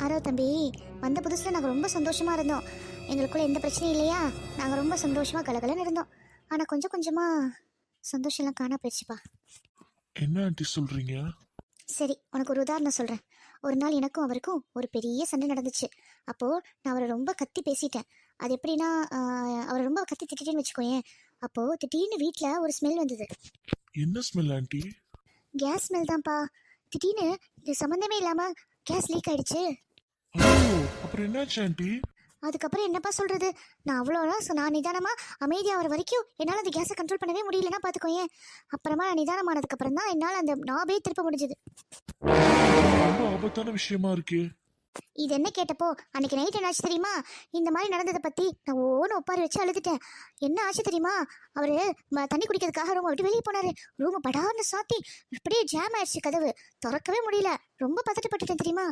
ஆரோ தம்பி, வந்த புதுசுல நாங்கள் ரொம்ப சந்தோஷமா இருந்தோம். எங்களுக்குள்ள எந்த பிரச்சனையும் இல்லையா? நாங்கள் ரொம்ப சந்தோஷமா கலகலன்னு இருந்தோம். ஆனால் கொஞ்சம் கொஞ்சமா சந்தோஷம்லாம் காணா போயிடுச்சுப்பா. என்ன ஆண்டி சொல்றீங்க? சரி, உனக்கு ஒரு உதாரணம் சொல்கிறேன். ஒரு நாள் எனக்கும் அவருக்கும் ஒரு பெரிய சண்டை நடந்துச்சு. அப்போது நான் அவரை ரொம்ப கத்தி பேசிட்டேன். அது எப்படின்னா, அவரை ரொம்ப கத்தி திட்டிட்டேன்னு வச்சுக்கோயேன். அப்போது திடீர்னு வீட்டில் ஒரு ஸ்மெல் வந்தது. என்ன ஸ்மெல் ஆண்டி? கேஸ் ஸ்மெல் தான்ப்பா. திடீர்னு இது சம்மந்தமே இல்லாமல் கேஸ் லீக் ஆயிடுச்சு. ஓ, அப்புறம் என்னாச்சு ஆண்டி? அதுக்கப்புறம் என்னப்பா சொல்கிறது, நான் அவ்வளோலாம் நான் நிதானமாக அமைதியாக வர வரைக்கும் என்னால் அந்த கேஸை கண்ட்ரோல் பண்ணவே முடியலன்னா பார்த்துக்கோயேன். அப்புறமா நான் நிதானமானதுக்கப்புறம் தான் என்னால் அந்த நாபே திருப்ப முடிஞ்சுது. ரொம்ப ஆபத்தான விஷயமா இருக்கே. இது என்ன கேட்டப்போ அன்னைக்கு நைட் என்னாச்சு தெரியுமா? இந்த மாதிரி நடந்ததை பற்றி நான் ஓன்னு ஒப்பாரி வச்சு அழுதுட்டேன். என்ன ஆச்சு தெரியுமா? அவர் தண்ணி குடிக்கிறதுக்காக ரூமை விட்டு வெளியே போனார். ரூமை படார்னு சாத்தி இப்படியே ஜாம் ஆயிடுச்சு, கதவு திறக்கவே முடியல. ரொம்ப பதட்டப்பட்டுட்டேன் தெரியுமா?